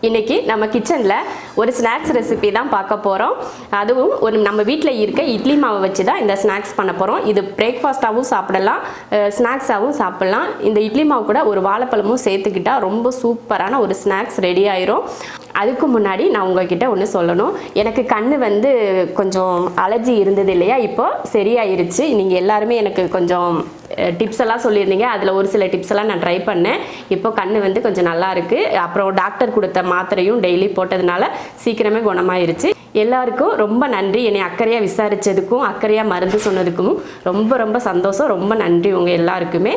இன்னைக்கு நம்ம கிச்சனில் ஒரு ஸ்நாக்ஸ் ரெசிபி தான் பார்க்க போகிறோம். அதுவும் நம்ம வீட்டில் இருக்க இட்லி மாவை வச்சு தான் இந்த ஸ்நாக்ஸ் பண்ண போகிறோம். இது பிரேக்ஃபாஸ்ட்டாகவும் சாப்பிடலாம், ஸ்நாக்ஸாகவும் சாப்பிடலாம். இந்த இட்லி மாவு கூட ஒரு வாழைப்பழமும் சேர்த்துக்கிட்டால் ரொம்ப சூப்பரான ஒரு ஸ்நாக்ஸ் ரெடி ஆயிரும். அதுக்கு முன்னாடி நான் உங்ககிட்ட ஒன்று சொல்லணும். எனக்கு கண்ணு கொஞ்சம் அலர்ஜி இருந்தது இல்லையா, இப்போ சரியாயிருச்சு. நீங்கள் எல்லாருமே எனக்கு கொஞ்சம் டிப்ஸ் எல்லாம் சொல்லியிருந்தீங்க. அதில் ஒரு சில டிப்ஸ் எல்லாம் நான் ட்ரை பண்ணேன். இப்போ கண்ணு கொஞ்சம் நல்லா இருக்குது. அப்புறம் டாக்டர் கொடுத்த மாத்திரையும் டெய்லி போட்டதுனால சீக்கிரமே குணமாயிருச்சு. எல்லாருக்கும் ரொம்ப நன்றி. என்னை அக்கறையாக விசாரித்ததுக்கும் அக்கறையாக மருந்து சொன்னதுக்கும் ரொம்ப ரொம்ப சந்தோஷம். ரொம்ப நன்றி உங்கள் எல்லாருக்குமே.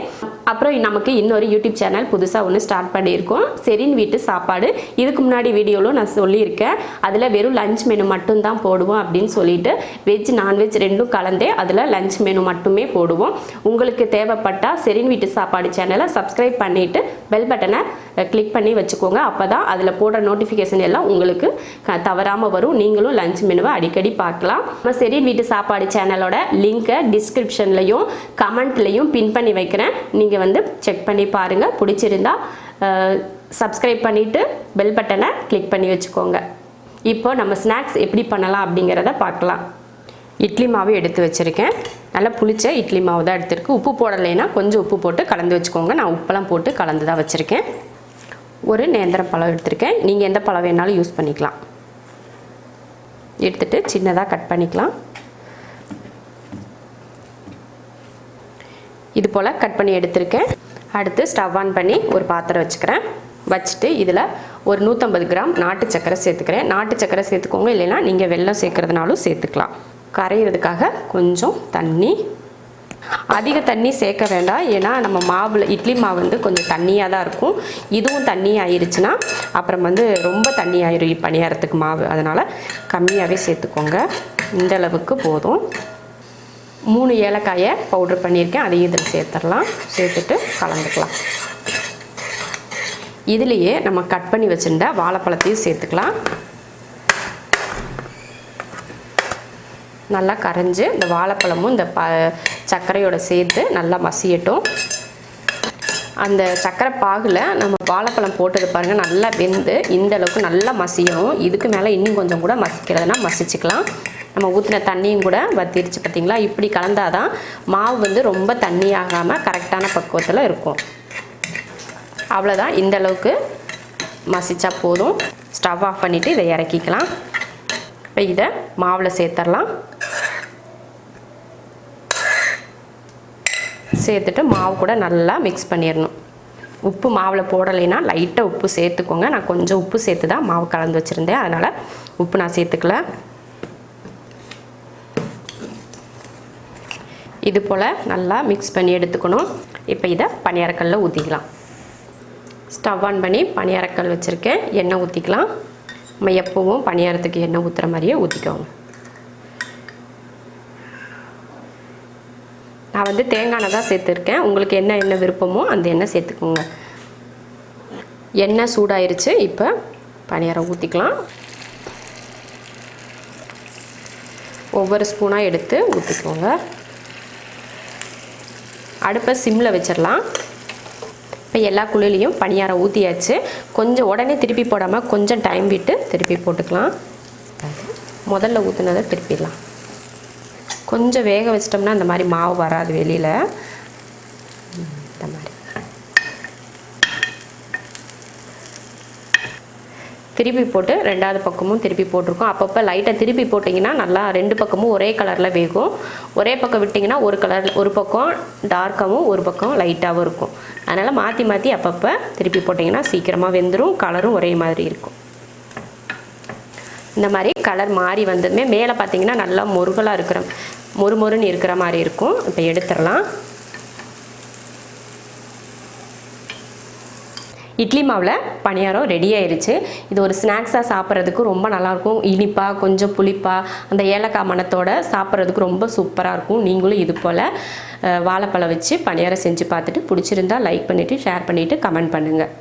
அப்புறம் நமக்கு இன்னொரு யூடியூப் சேனல் புதுசாக ஒன்று ஸ்டார்ட் பண்ணியிருக்கோம், செரின் வீட்டு சாப்பாடு. இதுக்கு முன்னாடி வீடியோவில் நான் சொல்லியிருக்கேன். அதில் வெறும் லஞ்ச் மெனு மட்டும்தான் போடுவோம் அப்படின்னு சொல்லிட்டு வெஜ் நான்வெஜ் ரெண்டும் கலந்தே அதில் லஞ்ச் மெனு மட்டுமே போடுவோம். உங்களுக்கு தேவைப்பட்டால் செரின் வீட்டு சாப்பாடு சேனலை சப்ஸ்கிரைப் பண்ணிவிட்டு பெல் பட்டனை கிளிக் பண்ணி வச்சுக்கோங்க. அப்போ தான் அதில் போடுற நோட்டிஃபிகேஷன் எல்லாம் உங்களுக்கு தவறாமல் வரும். நீங்களும் லஞ்ச் மெனுவை அடிக்கடி பார்க்கலாம். நம்ம செரின் வீட்டு சாப்பாடு சேனலோட லிங்கை டிஸ்கிரிப்ஷன்லையும் கமெண்ட்லையும் பின் பண்ணி வைக்கிறேன். நீங்கள் செக் பண்ணி பாருங்கள். பிடிச்சிருந்தா சப்ஸ்கிரைப் பண்ணிவிட்டு பெல் பட்டனை கிளிக் பண்ணி வச்சுக்கோங்க. இப்போ நம்ம ஸ்நாக்ஸ் எப்படி பண்ணலாம் அப்படிங்கிறத பார்க்கலாம். இட்லி மாவு எடுத்து வச்சுருக்கேன். நல்லா புளிச்ச இட்லி மாவு தான் எடுத்துருக்கு. உப்பு போடலைன்னா கொஞ்சம் உப்பு போட்டு கலந்து வச்சுக்கோங்க. நான் உப்பெல்லாம் போட்டு கலந்து தான் வச்சுருக்கேன். ஒரு நேந்திரம் பழம் எடுத்திருக்கேன். நீங்கள் எந்த பழம் வேணாலும் யூஸ் பண்ணிக்கலாம். எடுத்துட்டு சின்னதாக கட் பண்ணிக்கலாம். இது போல் கட் பண்ணி எடுத்திருக்கேன். அடுத்து ஸ்டவ் ஆன் பண்ணி ஒரு பாத்திரம் வச்சுக்கிறேன். வச்சுட்டு இதில் ஒரு 150 கிராம் நாட்டு சக்கரை சேர்த்துக்கிறேன். நாட்டு சக்கரை சேர்த்துக்கோங்க, இல்லைன்னா நீங்கள் வெல்லம் சேர்க்குறதுனாலும் சேர்த்துக்கலாம். கரையிறதுக்காக கொஞ்சம் தண்ணி. அதிக தண்ணி சேர்க்க வேண்டாம், ஏன்னா நம்ம மாவில் இட்லி மாவு கொஞ்சம் தண்ணியாக தான் இருக்கும். இதுவும் தண்ணி ஆயிடுச்சுன்னா அப்புறம் ரொம்ப தண்ணி ஆயிரும் பணியாரத்துக்கு மாவு. அதனால் கம்மியாகவே சேர்த்துக்கோங்க. இந்த அளவுக்கு போதும். 3 ஏலக்காயை பவுட்ரு பண்ணியிருக்கேன், அதையும் இதில் சேர்த்துடலாம். சேர்த்துட்டு கலந்துக்கலாம். இதுலேயே நம்ம கட் பண்ணி வச்சுருந்த வாழைப்பழத்தையும் சேர்த்துக்கலாம். நல்லா கரைஞ்சி இந்த வாழைப்பழமும் இந்த சர்க்கரையோட சேர்த்து நல்லா மசியட்டும். அந்த சர்க்கரை பாகில் நம்ம வாழைப்பழம் போட்டது பாருங்கள், நல்லா வெந்து இந்த அளவுக்கு நல்லா மசியணும். இதுக்கு மேலே இன்னும் கொஞ்சம் கூட மசிக்கிறதுனா மசிச்சுக்கலாம். நம்ம ஊற்றின தண்ணியும் கூட வத்திருச்சு பார்த்திங்களா. இப்படி கலந்தாதான் மாவு ரொம்ப தண்ணியாகாமல் கரெக்டான பக்குவத்தில் இருக்கும். அவ்வளோதான், இந்த அளவுக்கு மசிச்சா போதும். ஸ்டவ் ஆஃப் பண்ணிவிட்டு இதை இறக்கிக்கலாம். இப்போ இதை மாவில் சேர்த்துடலாம். சேர்த்துட்டு மாவு கூட நல்லா மிக்ஸ் பண்ணிடணும். உப்பு மாவில் போடலைன்னா லைட்டாக உப்பு சேர்த்துக்கோங்க. நான் கொஞ்சம் உப்பு சேர்த்து தான் மாவு கலந்து வச்சுருந்தேன், அதனால் உப்பு நான் சேர்த்துக்கல. இது போல் நல்லா மிக்ஸ் பண்ணி எடுத்துக்கணும். இப்போ இதை பணியாரக்கல்லில் ஊற்றிக்கலாம். ஸ்டவ் ஆன் பண்ணி பணியாரக்கல் வச்சுருக்கேன். எண்ணெய் ஊற்றிக்கலாம். நம்ம எப்போவும் பணியாரத்துக்கு எண்ணெய் ஊற்றுற மாதிரியே ஊற்றிக்கோங்க. நான் தேங்காய் எண்ணெய் தான் சேர்த்துருக்கேன். உங்களுக்கு என்ன எண்ணெய் விருப்பமோ அந்த எண்ணெய் சேர்த்துக்கோங்க. எண்ணெய் சூடாயிருச்சு. இப்போ பணியாரம் ஊற்றிக்கலாம். ஒவ்வொரு ஸ்பூனாக எடுத்து ஊற்றிக்கோங்க. அடுப்பை சிம்மில் வச்சிடலாம். இப்போ எல்லா குழிலையும் பணியாரம் ஊற்றியாச்சு. கொஞ்சம் உடனே திருப்பி போடாமல் கொஞ்சம் டைம் விட்டு திருப்பி போட்டுக்கலாம். முதல்ல ஊற்றுனதை திருப்பிடலாம். கொஞ்சம் வேக வச்சிட்டோம்னா இந்த மாதிரி மாவு வராது வெளியில். இந்த மாதிரி திருப்பி போட்டு ரெண்டாவது பக்கமும் திருப்பி போட்டிருக்கோம். அப்பப்போ லைட்டாக திருப்பி போட்டிங்கன்னா நல்லா 2 பக்கமும் ஒரே கலரில் வேகும். ஒரே பக்கம் விட்டிங்கன்னா ஒரு கலர், ஒரு பக்கம் டார்க்காகவும் ஒரு பக்கம் லைட்டாகவும் இருக்கும். அதனால் மாற்றி மாற்றி அப்பப்போ திருப்பி போட்டிங்கன்னா சீக்கிரமாக வெந்துடும். கலரும் ஒரே மாதிரி இருக்கும். இந்த மாதிரி கலர் மாறி வந்ததுமே மேலே பார்த்திங்கன்னா நல்லா மொறுமொறுன்னு இருக்கிற மாதிரி இருக்கும். இப்போ எடுத்துடலாம். இட்லி மாவில் பணியாரம் ரெடி ஆயிடுச்சு. இது ஒரு ஸ்நாக்ஸாக சாப்பிட்றதுக்கு ரொம்ப நல்லாயிருக்கும். இனிப்பாக கொஞ்சம் புளிப்பாக அந்த ஏலக்காய் மணத்தோடு சாப்பிட்றதுக்கு ரொம்ப சூப்பராக இருக்கும். நீங்களும் இது போல் வாழைப்பழம் வச்சு பணியாரம் செஞ்சு பார்த்துட்டு பிடிச்சிருந்தா லைக் பண்ணிவிட்டு ஷேர் பண்ணிவிட்டு கமெண்ட் பண்ணுங்கள்.